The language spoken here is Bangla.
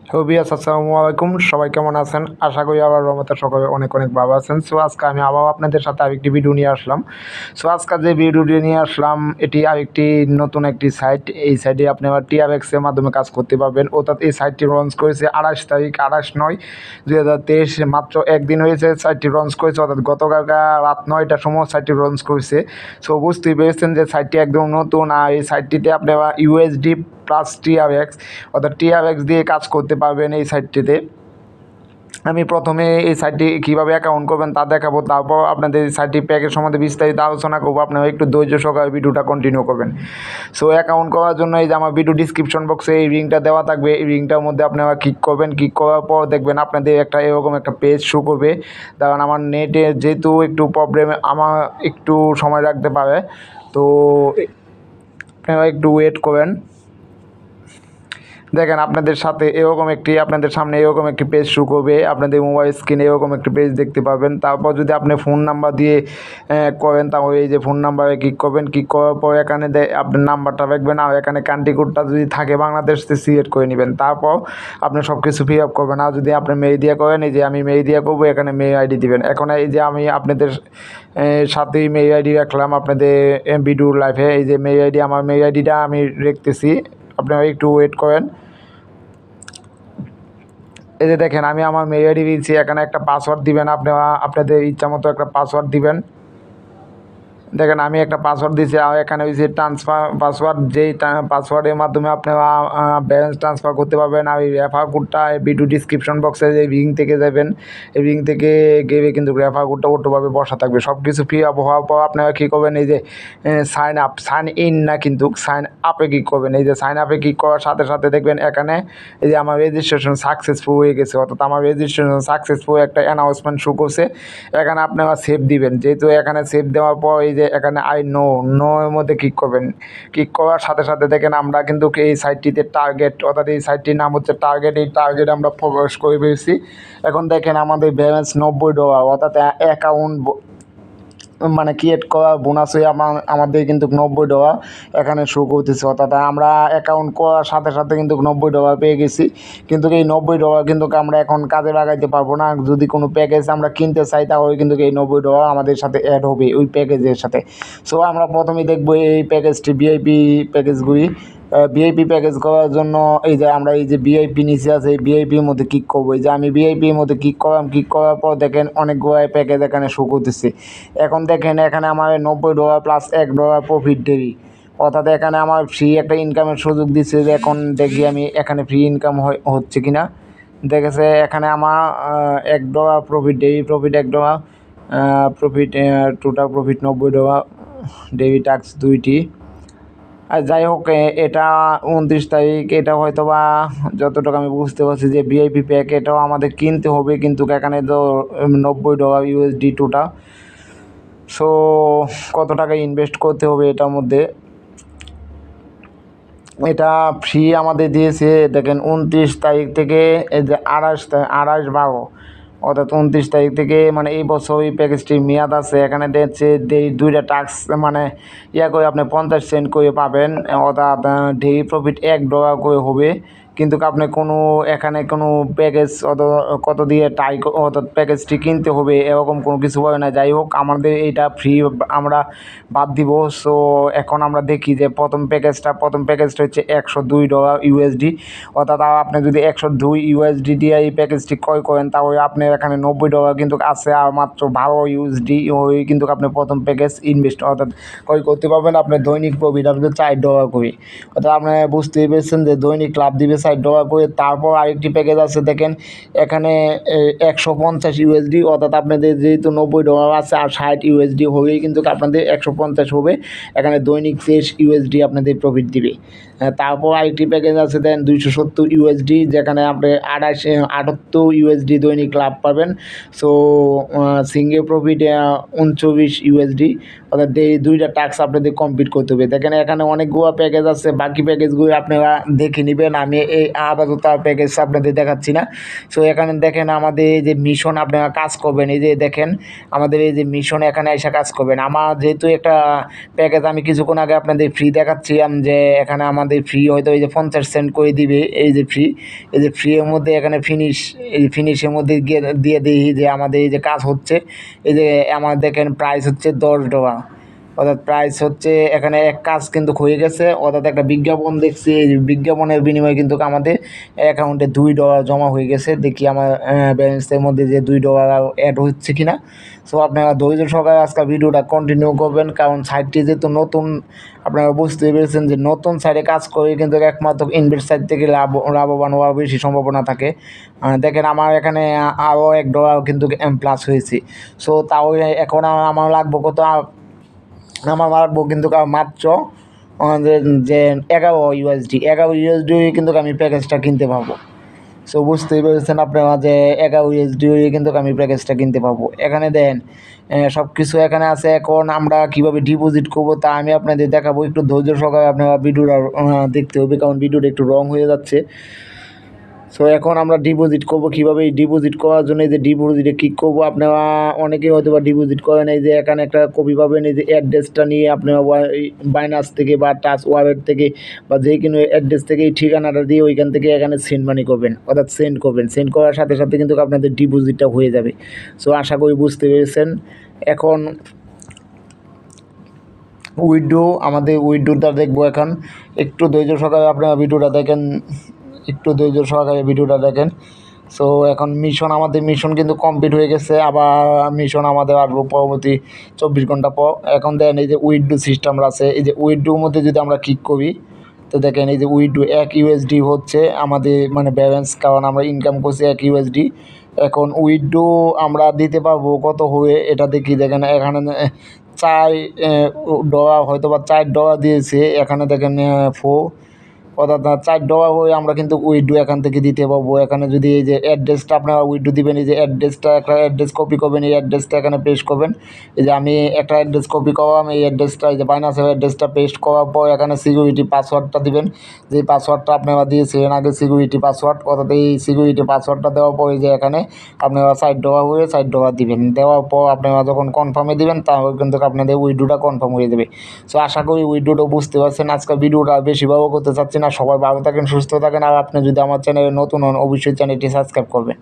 হবিয়াস আসসালামু আলাইকুম, সবাই কেমন আছেন? আশা করি আবার রহমতে সকলে অনেক অনেক ভালো আছেন। সো আজকে আমি আবার আপনাদের সাথে আরেকটি ভিডিও নিয়ে আসলাম। সো আজকে যে ভিডিওটি নিয়ে আসলাম এটি আরেকটি নতুন একটি সাইট। এই সাইটে আপনি আবার টিআরএক্স এর মাধ্যমে কাজ করতে পারবেন। অর্থাৎ এই সাইটটি লঞ্চ করেছে 28 তারিখ 28/9/2023, মাত্র একদিন হয়েছে সাইটটি লঞ্চ করেছে, অর্থাৎ গতকাল রাত 9টার সময় সাইটটি লঞ্চ করেছে। সো বুঝতেই পেরেছেন যে সাইটটি একদম নতুন, আর এই সাইটটিতে আপনি আবার ইউএসডি প্লাস টিআরএক্স অর্থাৎ টিআরএক্স দিয়ে কাজ করতে পারবেন এই সাইটটিতে। আমি প্রথমে এই সাইটটি কীভাবে অ্যাকাউন্ট করবেন তা দেখাবো, তারপর আপনাদের এই সাইটটি প্যাকের সম্বন্ধে বিস্তারিত আলোচনা করবো। আপনারা একটু ধৈর্য সহকারে ভিডিওটা কন্টিনিউ করবেন। সো অ্যাকাউন্ট করার জন্য এই যে আমার ভিডিও ডিসক্রিপশন বক্সে এই লিঙ্কটা দেওয়া থাকবে, এই লিঙ্কটার মধ্যে আপনারা ক্লিক করবেন। ক্লিক করার পর দেখবেন আপনাদের এরকম একটা পেজ শো করবে। কারণ আমার নেটে যেহেতু একটু প্রবলেম, আমার একটু সময় লাগতে পারে, তো আপনারা একটু ওয়েট করেন। দেখেন আপনাদের সামনে এরকম একটি পেজ শো করবে। আপনাদের মোবাইল স্ক্রিনে এরকম একটি পেজ দেখতে পাবেন। তারপর যদি আপনি ফোন নাম্বার দিয়ে করেন, তাহলে এই যে ফোন নাম্বারে ক্লিক করবেন। ক্লিক করার পর এখানে আপনার নাম্বারটা রাখবেন, আর এখানে কান্ট্রি কোডটা যদি থাকে বাংলাদেশ সিলেক্ট করে নেবেন। তারপর আপনি সব কিছু ফিল আপ করবেন। আর যদি আপনি মেল দিয়ে করেন, এই যে আমি মেল দিয়ে করবো, এখানে মেল আইডি দিবেন। এখন এই যে আমি আপনাদের সাথেই মেল আইডি রাখলাম আপনাদের ভিডিও লাইভে। এই যে মেল আইডি, আমার মেল আইডিটা আমি রাখতেছি, আপনারা একটু ওয়েট করেন। এই যে দেখেন আমি আমার মেল আইডি দিয়েছি, এখানে একটা পাসওয়ার্ড দিবেন, আপনারা আপনাদের ইচ্ছা মতো একটা পাসওয়ার্ড দিবেন। দেখেন আমি একটা পাসওয়ার্ড দিয়েছি, আর এখানে হয়েছে ট্রান্সফার পাসওয়ার্ড, যেই পাসওয়ার্ডের মাধ্যমে আপনারা ব্যালেন্স ট্রান্সফার করতে পারবেন। আর এই রেফার কোডটা ভিডিও ডিসক্রিপশন বক্সে যে লিঙ্ক থেকে যাবেন, এই লিঙ্ক থেকে গেলে কিন্তু রেফার কোডটা অটোভাবে বসা থাকবে। সব কিছু ফ্রি আপ হওয়ার পর আপনারা কী করবেন, এই যে সাইন ইন না, কিন্তু সাইন আপে ক্লিক করবেন। এই যে সাইন আপে ক্লিক করার সাথে সাথে দেখবেন এখানে এই যে আমার রেজিস্ট্রেশন সাকসেসফুল হয়ে গেছে, অর্থাৎ আমার রেজিস্ট্রেশন সাকসেসফুল একটা অ্যানাউন্সমেন্ট শো করছে। এখানে আপনারা সেভ দিবেন। যেহেতু এখানে সেভ দেওয়ার পর এই যে এখানে আই নো এর মধ্যে ক্লিক করবেন। ক্লিক করার সাথে সাথে দেখেন আমরা কিন্তু এই সাইটটিতে টার্গেট, অর্থাৎ এই সাইটটির নাম হচ্ছে টার্গেট। এই টার্গেট আমরা প্রবেশ করে পেয়েছি। এখন দেখেন আমাদের ব্যালেন্স $90, অর্থাৎ অ্যাকাউন্ট মানে ক্রিয়েট করা বোনাস হয়ে আমাদের কিন্তু $90 এখানে শো করতেছে। অর্থাৎ আমরা অ্যাকাউন্ট করার সাথে সাথে কিন্তু $90 পেয়ে গেছি। কিন্তু এই $90 কিন্তু আমরা এখন কাজে লাগাইতে পারবো না। যদি কোনো প্যাকেজ আমরা কিনতে চাই, তাহলে কিন্তু এই $90 আমাদের সাথে অ্যাড হবে ওই প্যাকেজের সাথে। সো আমরা প্রথমেই দেখবো এই প্যাকেজটি, ভিআইপি প্যাকেজগুলি। ভিআইপি প্যাকেজ করার জন্য এই যে আমরা এই যে ভিআইপি নিচে আছে, এই ভিআইপির মধ্যে ক্লিক করবো। এই যে আমি ভিআইপির মধ্যে ক্লিক করলাম। ক্লিক করার পর দেখেন অনেকগুলো প্যাকেজ এখানে শো করতেছে। এখন দেখেন এখানে আমার $90 প্লাস $1 প্রফিট দেরি, অর্থাৎ এখানে আমার ফ্রি একটা ইনকামের সুযোগ দিচ্ছে। যে এখন দেখি আমি এখানে ফ্রি ইনকাম হচ্ছে কিনা। দেখেছে এখানে আমার $1 profit, daily profit $1, profit total profit $90, daily task 2টি। আর যাই হোক, এটা 29 তারিখ, এটা হয়তো বা যতটুকু আমি বুঝতে পারছি যে ভিআইপি প্যাক, এটাও আমাদের কিনতে হবে, কিন্তু এখানে তো $90 ইউএসডি টোটাল। সো কত টাকা ইনভেস্ট করতে হবে এটার মধ্যে? এটা ফ্রি আমাদের দিয়েছে দেখেন 29 তারিখ থেকে এই যে 28/12, অর্থাৎ 29 তারিখ থেকে, মানে এই বছর এই প্যাকেজটির মেয়াদ আছে। এখানে দেখছে 2টা টাস্ক মানে করে আপনি 50 সেন্ট করে পাবেন, অর্থাৎ ডেইলি প্রফিট $1 করে হবে। কিন্তু আপনি এখানে কোনো প্যাকেজ কত দিয়ে অর্থাৎ প্যাকেজটি কিনতে হবে এরকম কোনো কিছু বলে না। যাই হোক, আমাদের এইটা ফ্রি আমরা বাদ দিব। সো এখন আমরা দেখি যে প্রথম প্যাকেজটা হচ্ছে $102 ইউএসডি, অর্থাৎ আপনি যদি $102 দিয়ে এই প্যাকেজটি ক্রয় করেন, তাহলে আপনি এখানে $90 কিন্তু আছে, আর মাত্র $12 হয়ে কিন্তু আপনি প্রথম প্যাকেজ ইনভেস্ট অর্থাৎ ক্রয় করতে পারবেন। আপনার দৈনিক প্রফিট আসবে $4 করে, অর্থাৎ আপনি বুঝতেই পেরেছেন যে দৈনিক লাভ দিবে $4 করে। তারপর আরেকটি প্যাকেজ আছে দেখেন এখানে $150, অর্থাৎ আপনাদের যেহেতু $90 আছে আর $60 হলেই কিন্তু আপনাদের 150 হবে। এখানে দৈনিক $6 আপনাদের প্রফিট দিবে। তারপর আরেকটি প্যাকেজ আছে দেন $270, যেখানে আপনি $78 দৈনিক লাভ পাবেন। সো সিঙ্গেল প্রফিট $39, অর্থাৎ 2টা টাস্ক আপনাদের কমপ্লিট করতে হবে। দেখেন এখানে অনেকগুলো প্যাকেজ আছে, বাকি প্যাকেজগুলো আপনারা দেখে নেবেন। আমি এই আপাতত প্যাকেজ আপনাদের দেখাচ্ছি না। সো এখানে দেখেন আমাদের এই যে মিশন আপনারা কাজ করবেন, এই যে দেখেন আমাদের এই যে মিশন, এখানে এসে কাজ করবেন। আমার যেহেতু একটা প্যাকেজ আমি কিছুক্ষণ আগে আপনাদের ফ্রি দেখাচ্ছিলাম, যে এখানে আমাদের আমাদের ফ্রি হয়তো এই যে 50 সেন্ট করে দিবে, এই যে ফ্রি, এই যে ফ্রি এর মধ্যে এখানে ফিনিশ, এই ফিনিশের মধ্যে গিয়ে দিয়ে দিই যে আমাদের এই যে কাজ হচ্ছে। এই যে আমার দেখেন প্রাইস হচ্ছে $10, অর্থাৎ প্রাইস হচ্ছে এখানে এক কাজ কিন্তু হয়ে গেছে, অর্থাৎ একটা বিজ্ঞাপন দেখছি, এই বিজ্ঞাপনের বিনিময়ে কিন্তু আমাদের অ্যাকাউন্টে $2 জমা হয়ে গেছে। দেখি আমার ব্যালেন্সের মধ্যে যে $2 অ্যাড হচ্ছে কিনা। সো আপনারা ধৈর্য সহকারে আজকে ভিডিওটা কন্টিনিউ করবেন, কারণ সাইটটি যেহেতু নতুন, আপনারা বুঝতে পেরেছেন যে নতুন সাইটে কাজ করে কিন্তু একমাত্র ইনভেস্ট সাইট থেকে লাভবান হওয়ার বেশি সম্ভাবনা থাকে। দেখেন আমার এখানে আরও $1 কিন্তু প্লাস হয়েছে। সো তাও এখন আমার লাগবো কত, আমার লাগবো কিন্তু মাত্র যে 11 USD কিন্তু আমি প্যাকেজটা কিনতে পারবো। সো বুঝতেই পেরেছেন আপনারা যে 11 USD কিন্তু আমি প্যাকেজটা কিনতে পারবো। এখানে দেন সব কিছু এখানে আছে। এখন আমরা কীভাবে ডিপোজিট করবো তা আমি আপনাদের দেখাবো, একটু ধৈর্য সহকারে আপনারা ভিডিওটা দেখতে হবে, কারণ ভিডিওটা একটু রং হয়ে যাচ্ছে। সো এখন আমরা ডিপোজিট করবো কীভাবে। এই ডিপোজিট করার জন্য এই যে ডিপোজিটে ক্লিক করবো, আপনারা অনেকেই হয়তো বা ডিপোজিট করেন। এই যে এখানে একটা কপি পাবেন, এই যে অ্যাড্রেসটা নিয়ে আপনারা বাইনান্স থেকে বা টাচ ওয়ালেট থেকে বা যে কোনো অ্যাড্রেস থেকে এই ঠিকানাটা দিয়ে ওইখান থেকে এখানে সেন্ড মানি করবেন, অর্থাৎ সেন্ড করবেন। সেন্ড করার সাথে সাথে কিন্তু আপনাদের ডিপোজিটটা হয়ে যাবে। সো আশা করি বুঝতে পেরেছেন। এখন আমাদের উইথড্রোটা দেখবো। এখন একটু ধৈর্য সহকারে আপনারা ভিডিওটা দেখেন, একটু ধৈর্য সহকারে ভিডিওটা দেখেন। সো এখন আমাদের মিশন কিন্তু কমপ্লিট হয়ে গেছে। আবার মিশন আমাদের আসবো পরবর্তী 24 ঘন্টা পর। এখন দেখেন এই যে উইথড্রো সিস্টেম আছে, এই যে উইথড্রোর মধ্যে যদি আমরা ক্লিক করি, তো দেখেন এই যে উইথড্রো 1 USD হচ্ছে আমাদের মানে ব্যালেন্স, কারণ আমরা ইনকাম করছি 1 USD। এখন উইথড্রো আমরা দিতে পারবো কত হয়ে এটা দেখি। দেখেন এখানে $4 হয়তো বা $4 দিয়েছে। এখানে দেখেন অর্থাৎ $4 হয়ে আমরা কিন্তু উইথড্রো এখান থেকে দিতে পারবো। এখানে যদি এই যে অ্যাড্রেসটা আপনারা উইথড্রো দিবেন, এই যে অ্যাড্রেসটা একটা অ্যাড্রেস কপি করবেন, এই অ্যাড্রেসটা এখানে পেস্ট করবেন। এই যে আমি একটা অ্যাড্রেস কপি করলাম, এই অ্যাড্রেসটা এই যে বাইনান্সের অ্যাড্রেসটা পেস্ট করার পর এখানে সিকিউরিটি পাসওয়ার্ডটা দিবেন, যে পাসওয়ার্ডটা আপনারা দিয়েছিলেন আগে সিকিউরিটি পাসওয়ার্ড, অর্থাৎ এই সিকিউরিটি পাসওয়ার্ডটা দেওয়ার পর এই যে এখানে আপনারা $60 হয়ে $60 দিবেন। দেওয়ার পর আপনারা যখন কনফার্মে দিবেন তাহলে কিন্তু আপনাদের উইথড্রোটা কনফার্ম হয়ে যাবে। সো আশা করি উইথড্রোটা বুঝতে পারছেন। আজকে ভিডিওটা বেশি বড় করতে চাচ্ছি না। সবাই ভালো থাকেন, সুস্থ থাকেন। আর আপনি যদি আমার চ্যানেলে নতুন হন অবশ্যই চ্যানেলটি সাবস্ক্রাইব করবেন।